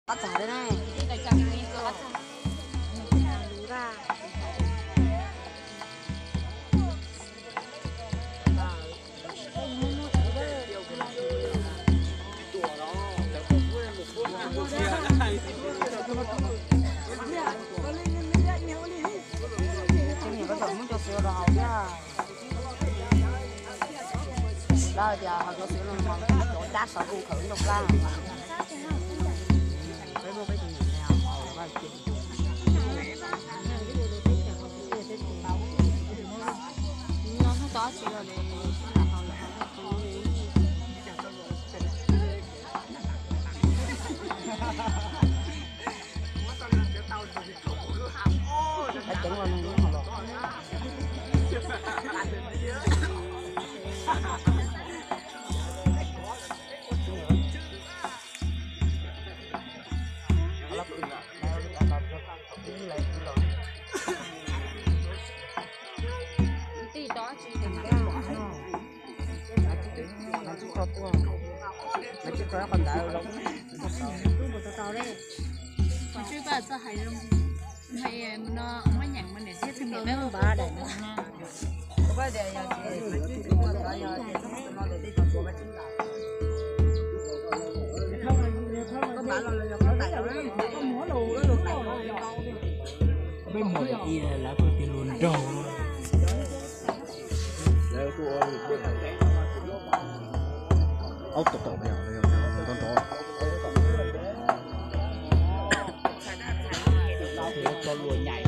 Bắt giả đây này. Ra. Đó giờ họ có sữa luôn mà chỗ đá sợ u khử trong ra. Cái mua cái gì nào mà chịu. Nó không có gì rồi để phải chỉnh qua luôn rồi. Còn đại rồi tàu đây chứ bà sao hay không hay nó mới nhận mình để thiết thêm được đấy ba đây có phải để nhà chị nó để đi còn của chính là có bạn là có tại đó có múa lù đó luôn với mỗi gì là có tiền luôn đầu đây tôi ốc tổ tổ mèo này con chó con lùi nhảy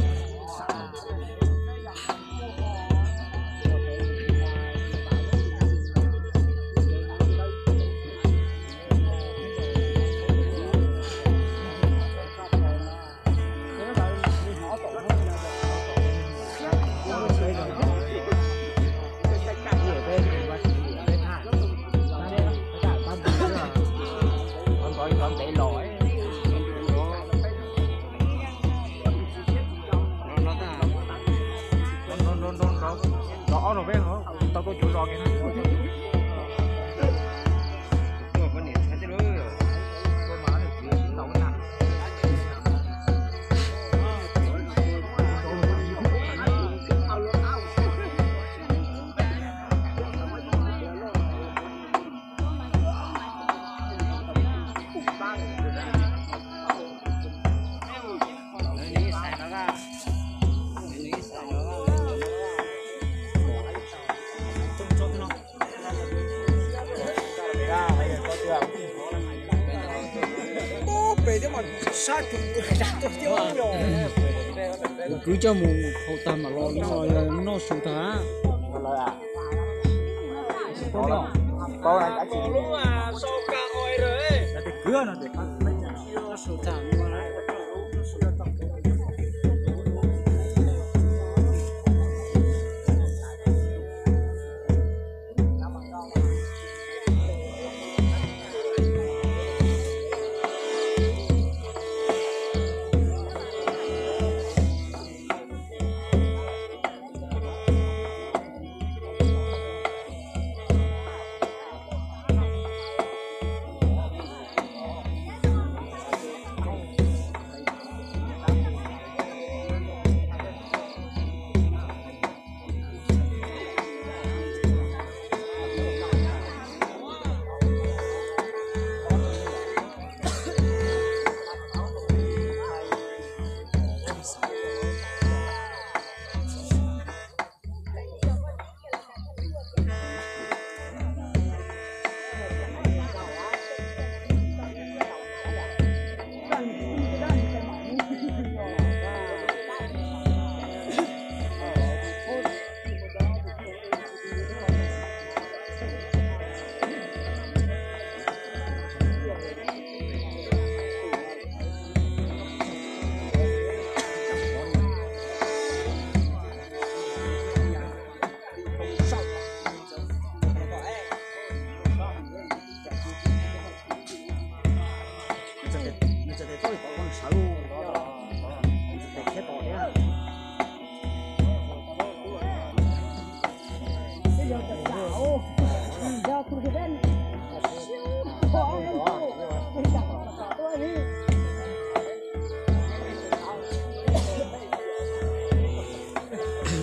rõ rồi biết không? Tao có chỗ rõ cái này. cứ cho một hậu tầm mà lo nó sụt thá có này đã chỉ lúc mà sau ca oi rồi đã thì cưa nó để con nó sụt thả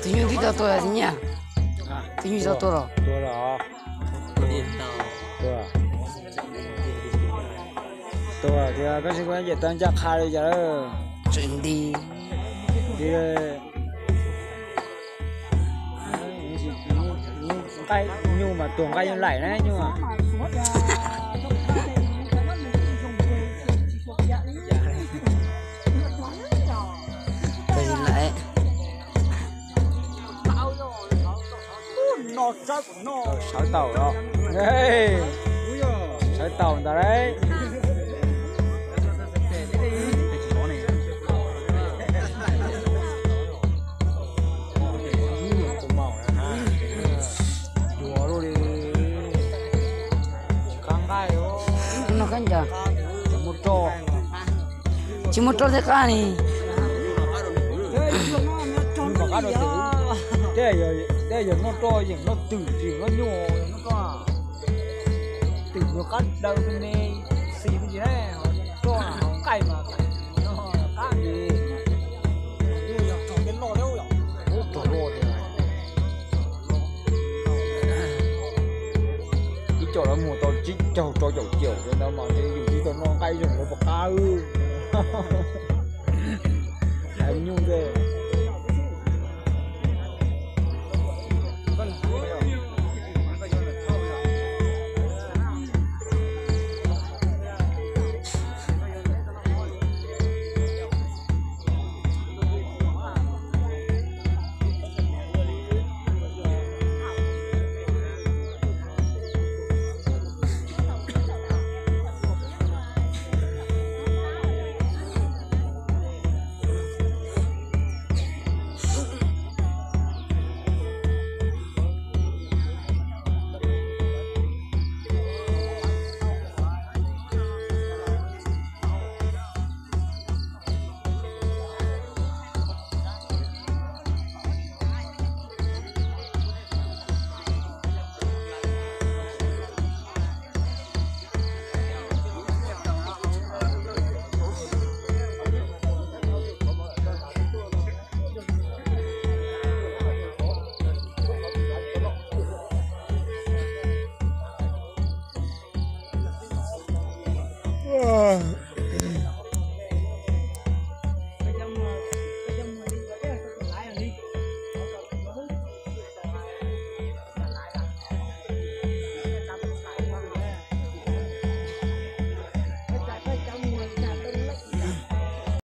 Tự nhiên đi tôi là gì nhỉ? Tự nhiên sao tôi rồi? Tôi rồi. Tôi thì cái gì cũng vậy, tao chắc khai đi giờ đó. Chuyện đi. Đi cái nhưng mà tuồng cái lại đấy nhưng mà Tôi nhìn lại. sỏi tàu đó. Đây. Sỏi tàu người ta đấy. Nó kan giờ. Một trò. Chỉ một trò thế cả này. Nhưng mà cá đồ tử. Đây giờ nó trò gì nó tử gì nó nhỏ nó có. Tử nó cắt đâu bên đây xì cái gì đấy. Trò nó cay mà. Nó cá gì. Đây là trò cái lò đâu rồi. Trò lò thì. Cái trò đó mùa tao chỉ trò dầu chiều cho nó mà thì chỉ còn nó cay dùng nó bạc cá ư. Anh nhung thế.